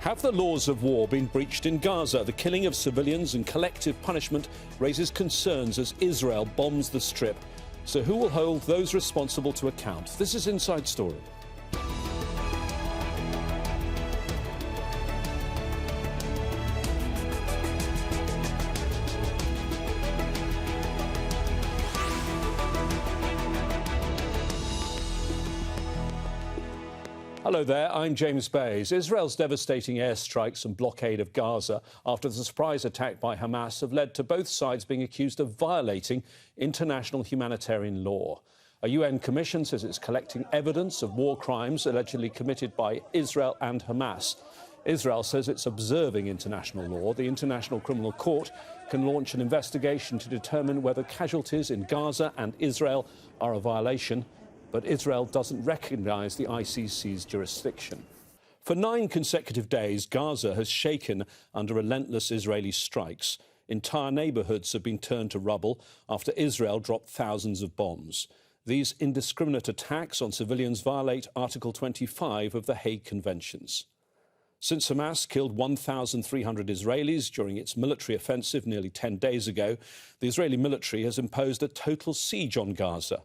Have the laws of war been breached in Gaza? The killing of civilians and collective punishment raises concerns as Israel bombs the Strip. So who will hold those responsible to account? This is Inside Story. Hello there, I'm James Bays. Israel's devastating airstrikes and blockade of Gaza after the surprise attack by Hamas have led to both sides being accused of violating international humanitarian law. A UN commission says it's collecting evidence of war crimes allegedly committed by Israel and Hamas. Israel says it's observing international law. The International Criminal Court can launch an investigation to determine whether casualties in Gaza and Israel are a violation. But Israel doesn't recognise the ICC's jurisdiction. For 9 consecutive days, Gaza has shaken under relentless Israeli strikes. Entire neighbourhoods have been turned to rubble after Israel dropped thousands of bombs. These indiscriminate attacks on civilians violate Article 25 of the Hague Conventions. Since Hamas killed 1,300 Israelis during its military offensive nearly 10 days ago, the Israeli military has imposed a total siege on Gaza.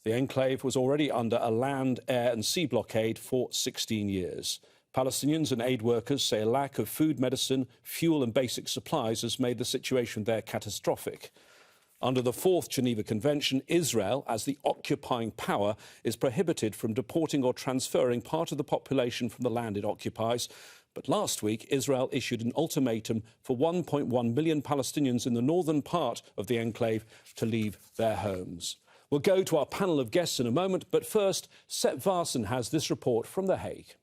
The enclave was already under a land, air and sea blockade for 16 years. Palestinians and aid workers say a lack of food, medicine, fuel and basic supplies has made the situation there catastrophic. Under the 4th Geneva Convention, Israel, as the occupying power, is prohibited from deporting or transferring part of the population from the land it occupies. But last week, Israel issued an ultimatum for 1.1 million Palestinians in the northern part of the enclave to leave their homes. We'll go to our panel of guests in a moment, but first, Sawsan has this report from The Hague.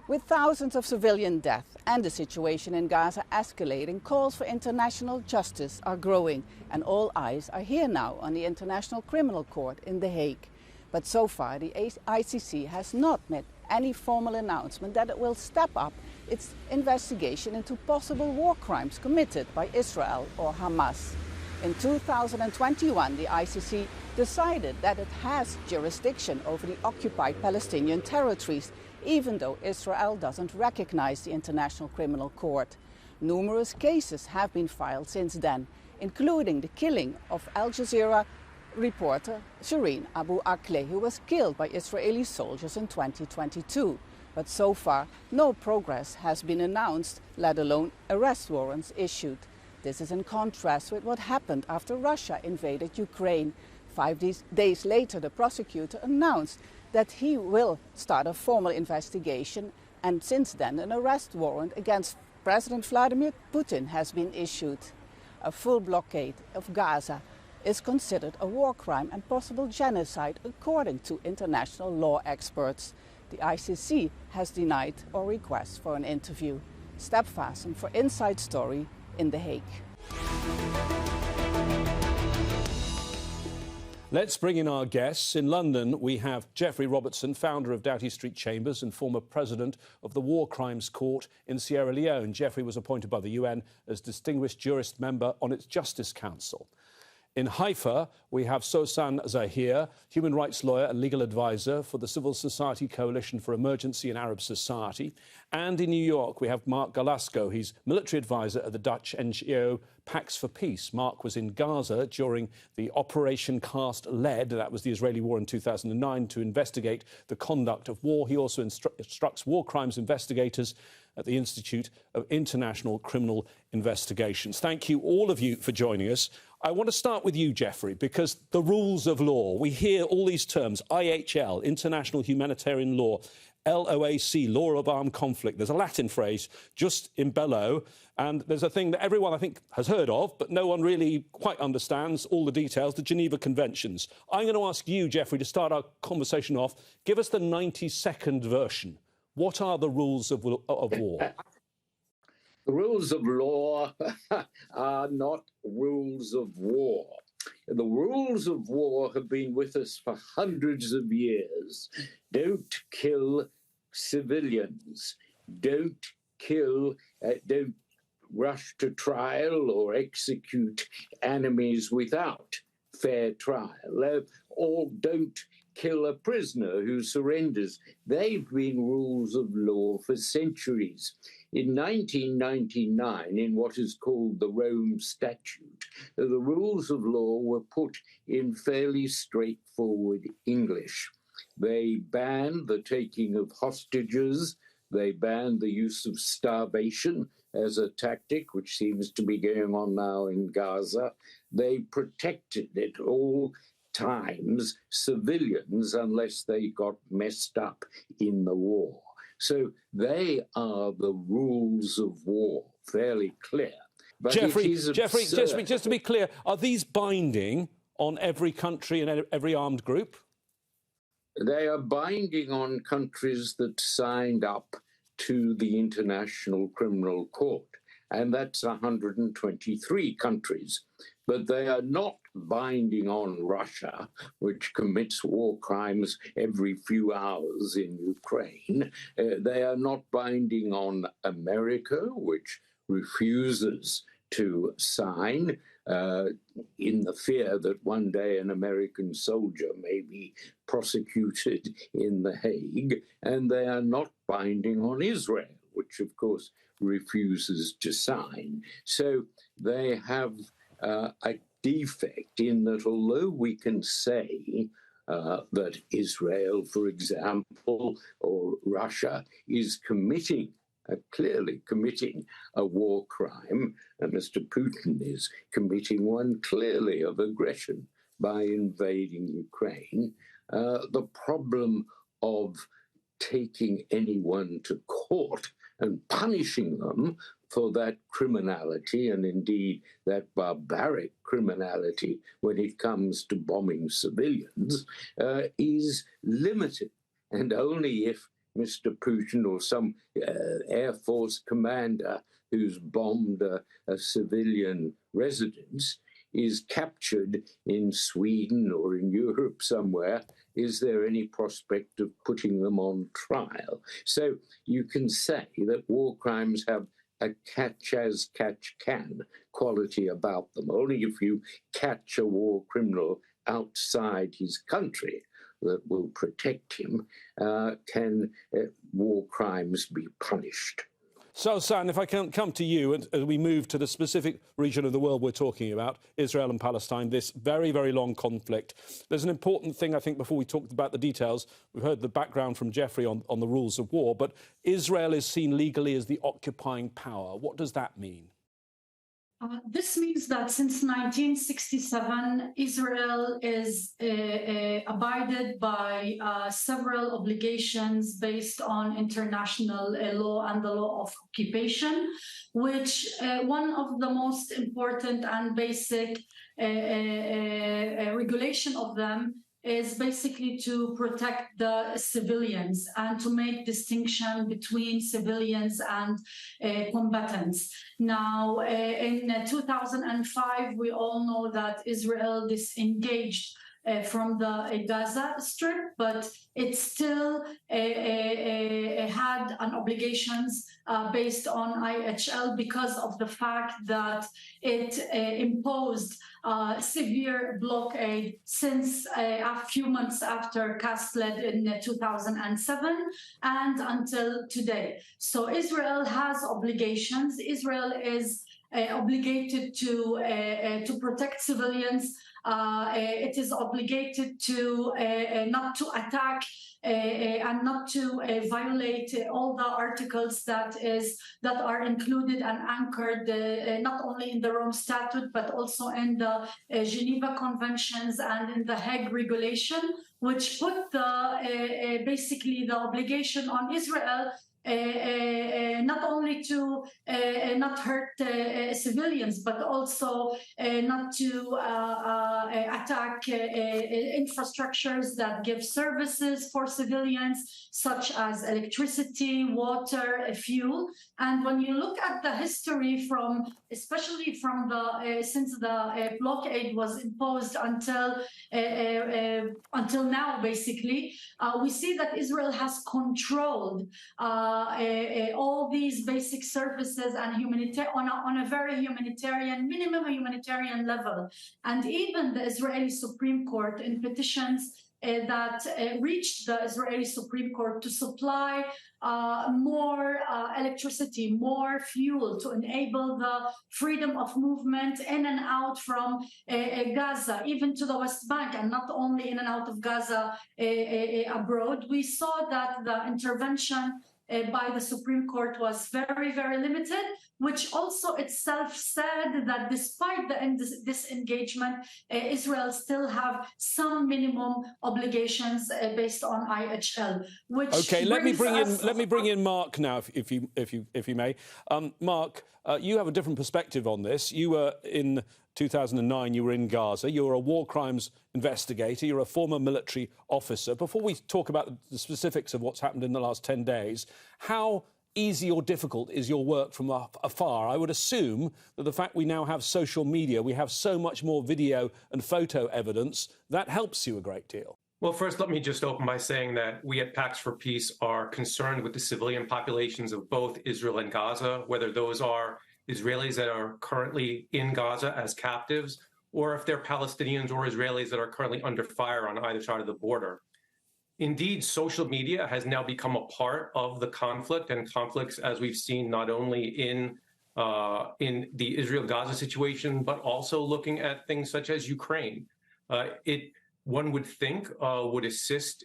With thousands of civilian deaths and the situation in Gaza escalating, calls for international justice are growing, and all eyes are here now on the International Criminal Court in The Hague. But so far, the ICC has not made any formal announcement that it will step up its investigation into possible war crimes committed by Israel or Hamas. In 2021, the ICC decided that it has jurisdiction over the occupied Palestinian territories, even though Israel doesn't recognize the International Criminal Court. Numerous cases have been filed since then, including the killing of Al Jazeera reporter Shireen Abu Akleh, who was killed by Israeli soldiers in 2022. But so far, no progress has been announced, let alone arrest warrants issued. This is in contrast with what happened after Russia invaded Ukraine. 5 days later, the prosecutor announced that he will start a formal investigation, and since then an arrest warrant against President Vladimir Putin has been issued. A full blockade of Gaza is considered a war crime and possible genocide according to international law experts. The ICC has denied our request for an interview. Sawsan for Inside Story in The Hague. Let's bring in our guests. In London, we have Geoffrey Robertson, founder of Doughty Street Chambers and former president of the War Crimes Court in Sierra Leone. Geoffrey was appointed by the UN as Distinguished Jurist Member on its Justice Council. In Haifa, we have Sawsan Zaher, human rights lawyer and legal advisor for the Civil Society Coalition for Emergency and Arab Society. And in New York, we have Mark Galasco. He's military advisor at the Dutch NGO Pax for Peace. Mark was in Gaza during the Operation Cast Lead, that was the Israeli war in 2009, to investigate the conduct of war. He also instructs war crimes investigators at the Institute of International Criminal Investigations. Thank you, all of you, for joining us. I want to start with you, Geoffrey, because the rules of law, we hear all these terms, IHL, International Humanitarian Law, LOAC, Law of Armed Conflict. There's a Latin phrase, jus in bello, and there's a thing that everyone, I think, has heard of, but no one really quite understands all the details, the Geneva Conventions. I'm going to ask you, Geoffrey, to start our conversation off. Give us the 90-second version. What are the rules of war? The rules of law are not rules of war. The rules of war have been with us for hundreds of years. Don't kill civilians. Don't rush to trial or execute enemies without fair trial. Or don't kill a prisoner who surrenders. They've been rules of law for centuries. In 1999, in what is called the Rome Statute, the rules of law were put in fairly straightforward English. They banned the taking of hostages. They banned the use of starvation as a tactic, which seems to be going on now in Gaza. They protected at all times civilians unless they got messed up in the war. So they are the rules of war, fairly clear. But Geoffrey, just to be clear, are these binding on every country and every armed group? They are binding on countries that signed up to the International Criminal Court, and that's 123 countries. But they are not binding on Russia, which commits war crimes every few hours in Ukraine. They are not binding on America, which refuses to sign in the fear that one day an American soldier may be prosecuted in The Hague. And they are not binding on Israel, which of course refuses to sign. So they have a defect in that although we can say that Israel, for example, or Russia is clearly committing a war crime, and Mr. Putin is committing one clearly of aggression by invading Ukraine, the problem of taking anyone to court and punishing them for that criminality, and indeed that barbaric criminality when it comes to bombing civilians, is limited. And only if Mr. Putin or some Air Force commander who's bombed a civilian residence is captured in Sweden or in Europe somewhere, is there any prospect of putting them on trial? So you can say that war crimes have a catch-as-catch-can quality about them. Only if you catch a war criminal outside his country that will protect him can war crimes be punished. Sawsan, if I can come to you, and as we move to the specific region of the world we're talking about, Israel and Palestine, this very, very long conflict. There's an important thing, I think, before we talk about the details. We've heard the background from Geoffrey on the rules of war, but Israel is seen legally as the occupying power. What does that mean? This means that since 1967, Israel is abided by several obligations based on international law and the law of occupation, which one of the most important and basic regulation of them is basically to protect the civilians and to make distinction between civilians and combatants. Now, in 2005, we all know that Israel disengaged from the Gaza Strip, but it still had an obligations based on IHL because of the fact that it imposed severe blockade since a few months after Ashdod in 2007 and until today. So Israel has obligations. Israel is obligated to protect civilians. It is obligated to not to attack and not to violate all the articles that are included and anchored not only in the Rome Statute but also in the Geneva Conventions and in the Hague Regulation, which put basically the obligation on Israel not only to not hurt civilians, but also not to attack infrastructures that give services for civilians, such as electricity, water, fuel. And when you look at the history especially from since the blockade was imposed until now, basically, we see that Israel has controlled all these basic services and on a very minimum humanitarian level. And even the Israeli Supreme Court in petitions that reached the Israeli Supreme Court to supply more electricity, more fuel to enable the freedom of movement in and out from Gaza, even to the West Bank, and not only in and out of Gaza abroad. We saw that the intervention by the Supreme Court was very, very limited, which also itself said that despite the disengagement, Israel still have some minimum obligations based on IHL. Which okay, let me bring in Mark now, if you may. Mark, you have a different perspective on this. You were in 2009, you were in Gaza. You're a war crimes investigator. You're a former military officer. Before we talk about the specifics of what's happened in the last 10 days, how easy or difficult is your work from afar? I would assume that the fact we now have social media, we have so much more video and photo evidence, that helps you a great deal. Well, first, let me just open by saying that we at Pax for Peace are concerned with the civilian populations of both Israel and Gaza, whether those are Israelis that are currently in Gaza as captives, or if they're Palestinians or Israelis that are currently under fire on either side of the border. Indeed, social media has now become a part of the conflict, and conflicts, as we've seen, not only in the Israel-Gaza situation, but also looking at things such as Ukraine. One would think would assist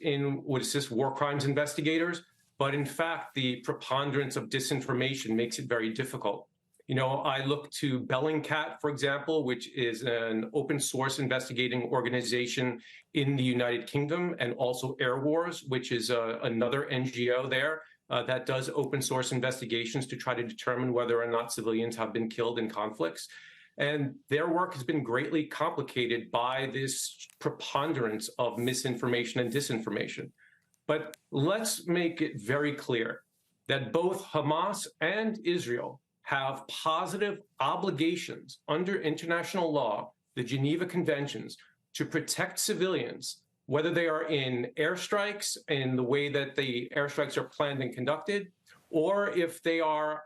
war crimes investigators, but in fact, the preponderance of disinformation makes it very difficult. You know, I look to Bellingcat, for example, which is an open source investigating organization in the United Kingdom, and also Air Wars, which is another NGO there that does open source investigations to try to determine whether or not civilians have been killed in conflicts. And their work has been greatly complicated by this preponderance of misinformation and disinformation. But let's make it very clear that both Hamas and Israel have positive obligations under international law, the Geneva Conventions, to protect civilians, whether they are in airstrikes in the way that the airstrikes are planned and conducted, or if they are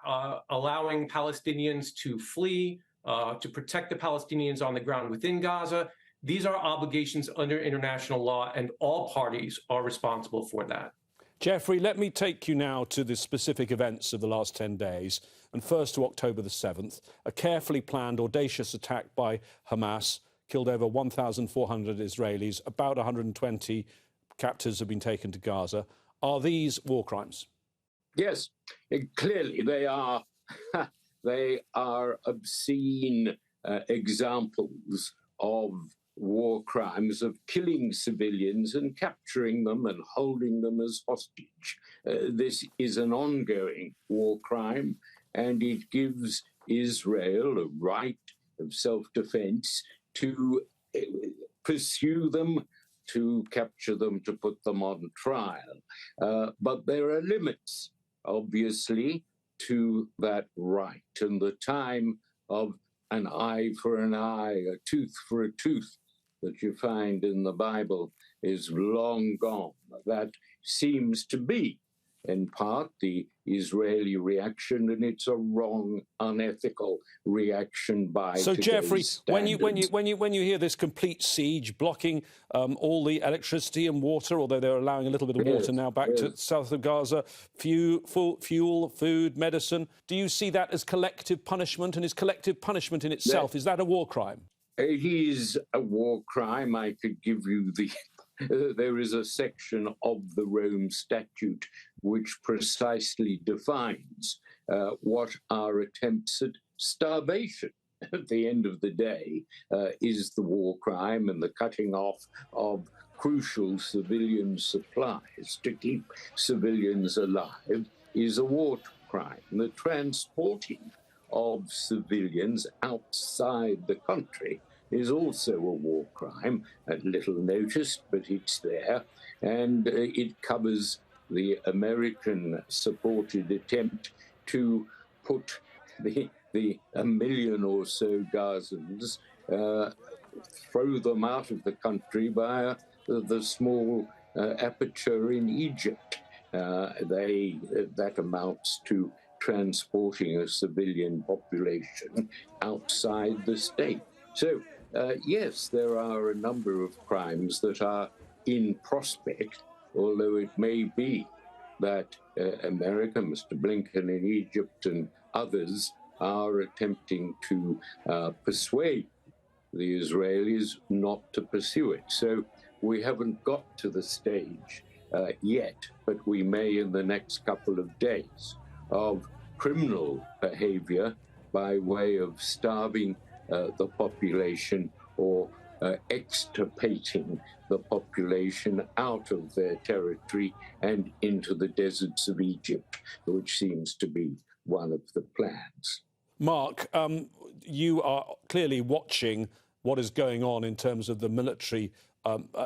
allowing Palestinians to flee, to protect the Palestinians on the ground within Gaza. These are obligations under international law, and all parties are responsible for that. Geoffrey, let me take you now to the specific events of the last 10 days, and first to October the 7th. A carefully planned, audacious attack by Hamas killed over 1,400 Israelis. About 120 captives have been taken to Gaza. Are these war crimes? Yes, clearly they are. They are obscene examples of war crimes, of killing civilians and capturing them and holding them as hostage. This is an ongoing war crime, and it gives Israel a right of self-defense to pursue them, to capture them, to put them on trial. But there are limits, obviously, to that right. And the time of an eye for an eye, a tooth for a tooth that you find in the Bible is long gone. That seems to be, in part, the Israeli reaction, and it's a wrong, unethical reaction by So, Geoffrey, standards. when you hear this complete siege blocking all the electricity and water, although they're allowing a little bit of water now back to south of Gaza, fuel, food, medicine, do you see that as collective punishment? And is collective punishment in itself, is that a war crime? It is a war crime. I could give you the... There is a section of the Rome Statute which precisely defines what are attempts at starvation. At the end of the day, is the war crime, and the cutting off of crucial civilian supplies to keep civilians alive is a war crime. The transporting of civilians outside the country is also a war crime, little noticed, but it's there, and it covers the American-supported attempt to put a million or so Gazans, throw them out of the country via the small aperture in Egypt. That amounts to transporting a civilian population outside the state. So, yes, there are a number of crimes that are in prospect, although it may be that America, Mr. Blinken in Egypt and others are attempting to persuade the Israelis not to pursue it. So we haven't got to the stage yet, but we may in the next couple of days of criminal behavior by way of starving the population or extirpating the population out of their territory and into the deserts of Egypt, which seems to be one of the plans. Mark, you are clearly watching what is going on in terms of the military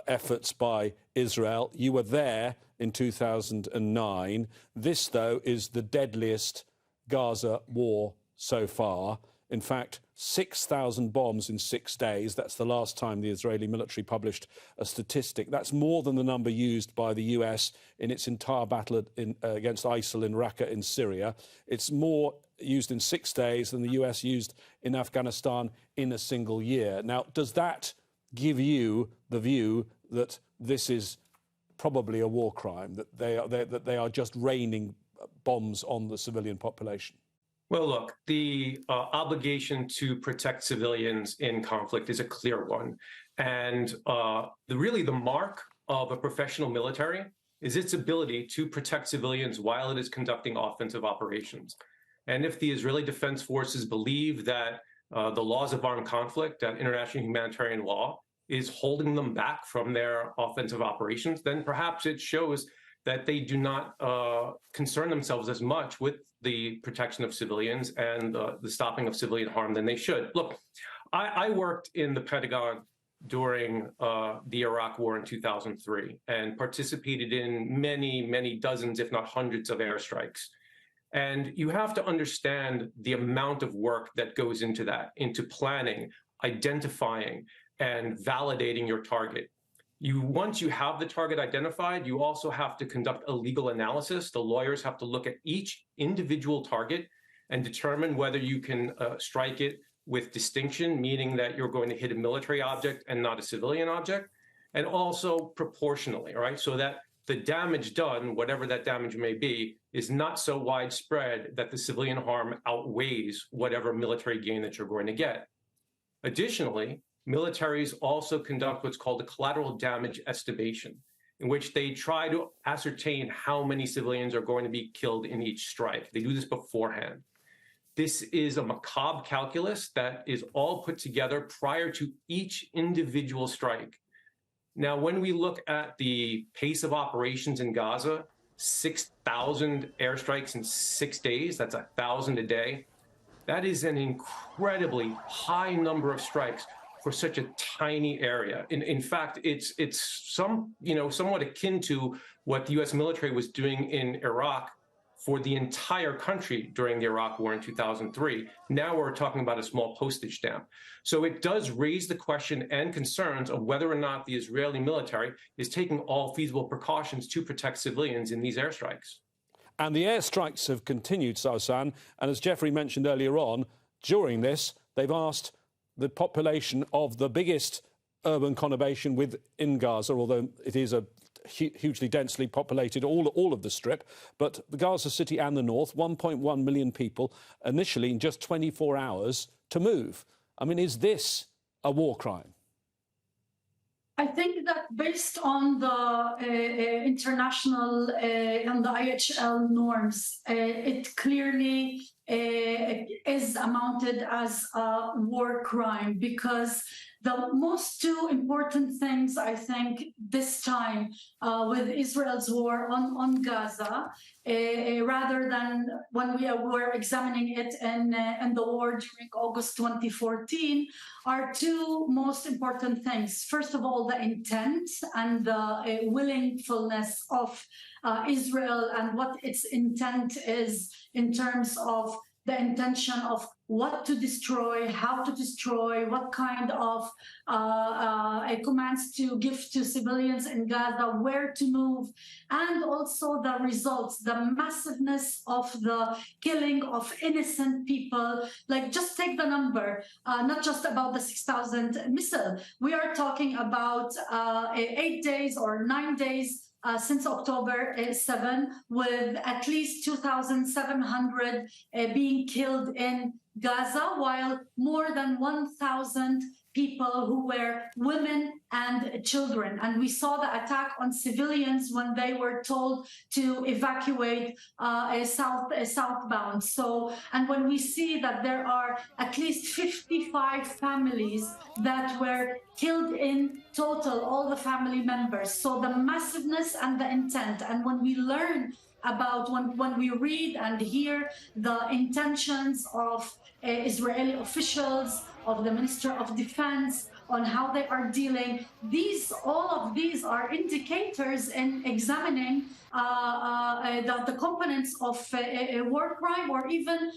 efforts by Israel. You were there in 2009. This, though, is the deadliest Gaza war so far. In fact, 6,000 bombs in 6 days. That's the last time the Israeli military published a statistic. That's more than the number used by the US in its entire battle against ISIL in Raqqa in Syria. It's more used in 6 days than the US used in Afghanistan in a single year. Now, does that give you the view that this is probably a war crime, that they are just raining bombs on the civilian population? Well, look, the obligation to protect civilians in conflict is a clear one. And really the mark of a professional military is its ability to protect civilians while it is conducting offensive operations. And if the Israeli Defense Forces believe that the laws of armed conflict, that international humanitarian law, is holding them back from their offensive operations, then perhaps it shows that they do not concern themselves as much with the protection of civilians and the stopping of civilian harm than they should. Look, I worked in the Pentagon during the Iraq War in 2003 and participated in many, many dozens, if not hundreds of airstrikes. And you have to understand the amount of work that goes into that, into planning, identifying, and validating your target. Once you have the target identified, you also have to conduct a legal analysis. The lawyers have to look at each individual target and determine whether you can strike it with distinction, meaning that you're going to hit a military object and not a civilian object, and also proportionally, right? So that the damage done, whatever that damage may be, is not so widespread that the civilian harm outweighs whatever military gain that you're going to get. Additionally, militaries also conduct what's called a collateral damage estimation, in which they try to ascertain how many civilians are going to be killed in each strike. They do this beforehand. This is a macabre calculus that is all put together prior to each individual strike. Now, when we look at the pace of operations in Gaza, 6,000 airstrikes in 6 days, that's 1,000 a day. That is an incredibly high number of strikes for such a tiny area. In fact, it's somewhat akin to what the U.S. military was doing in Iraq for the entire country during the Iraq War in 2003. Now we're talking about a small postage stamp. So it does raise the question and concerns of whether or not the Israeli military is taking all feasible precautions to protect civilians in these airstrikes. And the airstrikes have continued, Sawsan, and as Geoffrey mentioned earlier on, during this, they've asked the population of the biggest urban conurbation within Gaza, although it is a hugely densely populated, all of the Strip, but the Gaza City and the North, 1.1 million people, initially in just 24 hours to move. I mean, is this a war crime? I think that based on the international and the IHL norms, it clearly is amounted as a war crime, because the most two important things, I think, this time with Israel's war on Gaza, rather than when we were examining it in the war during August 2014, are two most important things. First of all, the intent and the willingness of Israel and what its intent is in terms of the intention of what to destroy, how to destroy, what kind of commands to give to civilians in Gaza, where to move, and also the results, the massiveness of the killing of innocent people. Like, just take the number, not just about the 6,000 missile. We are talking about 8 days or 9 days since October 7, with at least 2,700 being killed in Gaza, while more than 1,000 people who were women and children. And we saw the attack on civilians when they were told to evacuate southbound. So, and when we see that there are at least 55 families that were killed in total, all the family members. So the massiveness and the intent. And when we learn about, when we read and hear the intentions of Israeli officials, of the Minister of Defense, on how they are dealing, all of these are indicators in examining the components of a war crime or even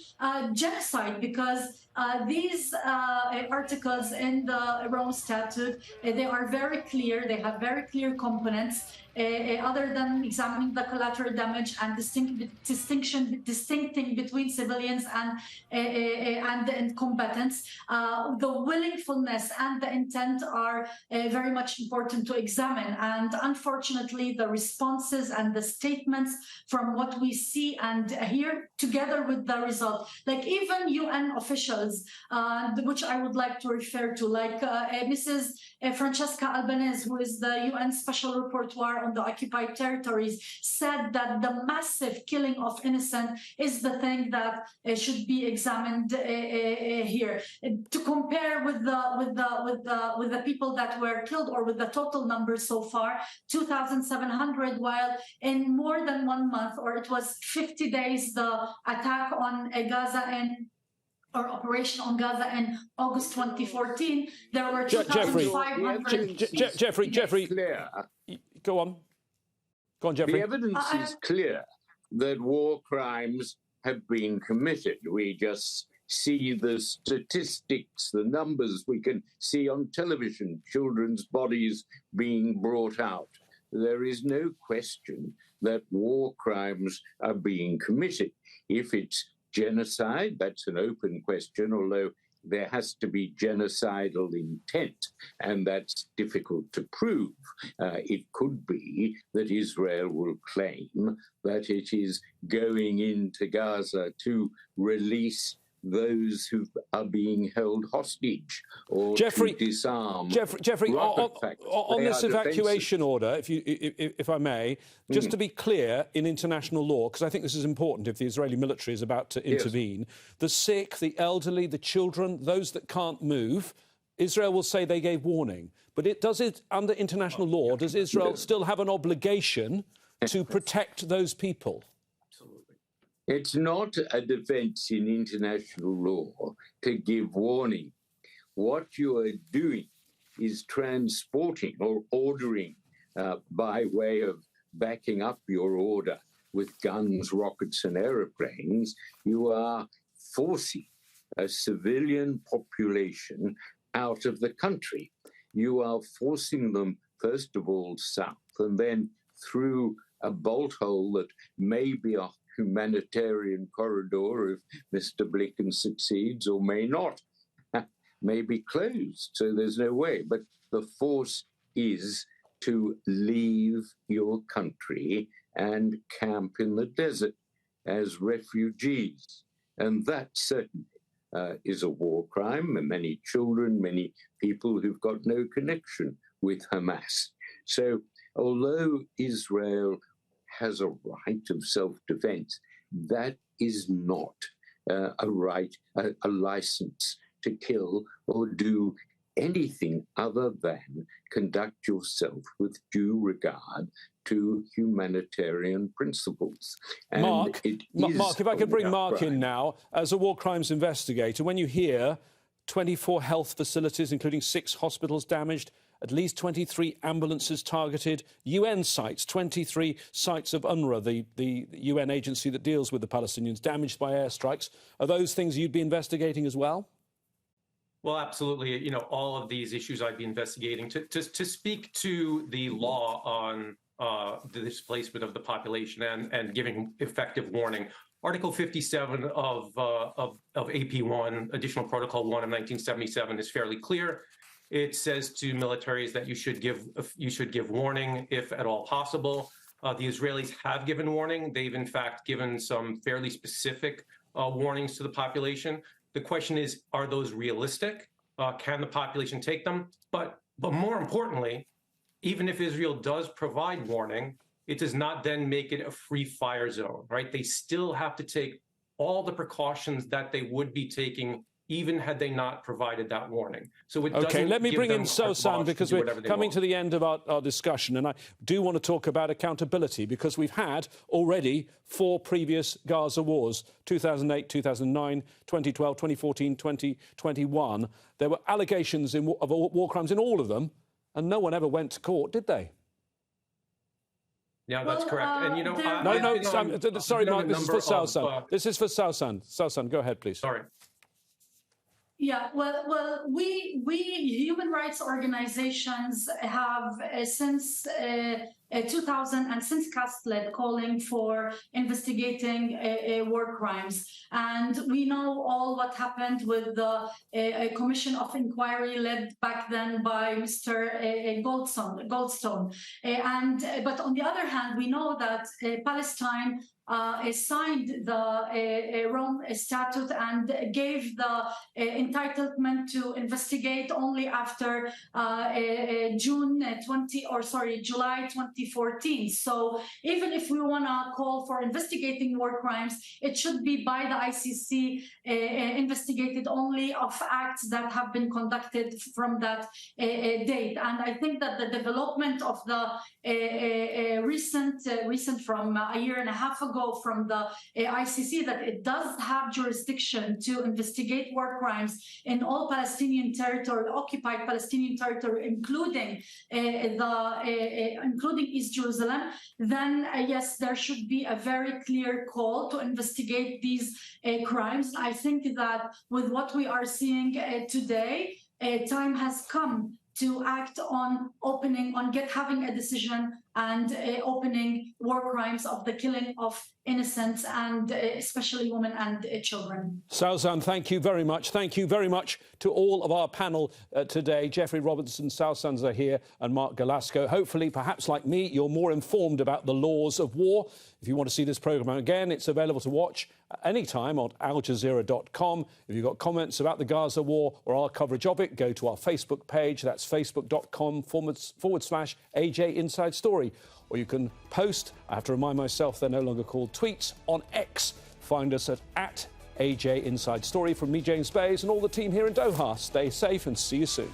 genocide, because these articles in the Rome Statute, they are very clear, they have very clear components. Other than examining the collateral damage and distincting between civilians and combatants, the willfulness and the intent are very much important to examine. And unfortunately, the responses and the statements from what we see and hear, together with the result, like even UN officials, which I would like to refer to, like Mrs. Francesca Albanese, who is the UN Special Rapporteur on the occupied territories, said that the massive killing of innocent is the thing that should be examined here. To compare with the people that were killed, or with the total number so far, 2,700, while in more than 1 month, or it was 50 days, the attack on Gaza or operation on Gaza in August 2014, there were 2,500. Geoffrey, go on. Go on, Geoffrey. The evidence is clear that war crimes have been committed. We just see the statistics, the numbers we can see on television, children's bodies being brought out. There is no question that war crimes are being committed. If it's genocide, that's an open question, although there has to be genocidal intent, and that's difficult to prove. It could be that Israel will claim that it is going into Gaza to release those who are being held hostage, or to disarm. Geoffrey, on this evacuation order, if I may, just to be clear in international law, because I think this is important if the Israeli military is about to intervene, the sick, the elderly, the children, those that can't move, Israel will say they gave warning. But under international law, does Israel still have an obligation to protect those people? It's not a defense in international law to give warning. What you are doing is transporting or ordering by way of backing up your order with guns, rockets, and aeroplanes. You are forcing a civilian population out of the country. You are forcing them, first of all, south, and then through a bolt hole that may be a humanitarian corridor if Mr. Blicken succeeds, or may not, may be closed. So there's no way. But the force is to leave your country and camp in the desert as refugees. And that certainly is a war crime. And many children, many people who've got no connection with Hamas. So although Israel has a right of self-defense, that is not a right, a license to kill or do anything other than conduct yourself with due regard to humanitarian principles. And Mark, if I could bring Mark in now, as a war crimes investigator, when you hear 24 health facilities, including 6 hospitals damaged, at least 23 ambulances targeted, UN sites, 23 sites of UNRWA, the UN agency that deals with the Palestinians, damaged by airstrikes. Are those things you'd be investigating as well? Well, absolutely. You know, all of these issues I'd be investigating. To speak to the law on the displacement of the population and giving effective warning, Article 57 of AP1, Additional Protocol 1 of 1977, is fairly clear. It says to militaries that you should give warning if at all possible. The Israelis have given warning. They've in fact given some fairly specific warnings to the population. The question is, are those realistic? Can the population take them? But more importantly, even if Israel does provide warning, it does not then make it a free fire zone, right? They still have to take all the precautions that they would be taking even had they not provided that warning. So it doesn't. Okay, let me bring in carte Sawsan, because we're coming to the end of our discussion, and I do want to talk about accountability, because we've had already 4 previous Gaza wars: 2008, 2009, 2012, 2014, 2021. There were allegations of war crimes in all of them, and no one ever went to court, did they? Yeah, that's correct. And you know, sorry, Mark, this is for Sawsan. This is for Sawsan. Sawsan, go ahead, please. Sorry. Yeah, well, we human rights organizations have since 2000 and since Ashdod calling for investigating war crimes, and we know all what happened with the commission of inquiry led back then by Mr. Goldstone. But on the other hand, we know that Palestine signed the Rome Statute and gave the entitlement to investigate only after July 2014. So even if we want to call for investigating war crimes, it should be by the ICC investigated only of acts that have been conducted from that date. And I think that the development of the recent from a year and a half ago from the ICC, that it does have jurisdiction to investigate war crimes in all Palestinian territory, occupied Palestinian territory, including East Jerusalem, then yes, there should be a very clear call to investigate these crimes. I think that with what we are seeing today, time has come to act on having a decision and opening war crimes of the killing of innocents, and especially women and children. Sawsan, thank you very much. Thank you very much to all of our panel today: Geoffrey Robertson, Sawsan Zaher and Mark Galasco. Hopefully, perhaps like me, you're more informed about the laws of war. If you want to see this programme again, it's available to watch anytime on aljazeera.com. If you've got comments about the Gaza war or our coverage of it, go to our Facebook page. That's facebook.com/AJ Inside Story. Or you can post, I have to remind myself they're no longer called tweets, on X. Find us at AJ Inside Story. From me, James Bays, and all the team here in Doha. Stay safe and see you soon.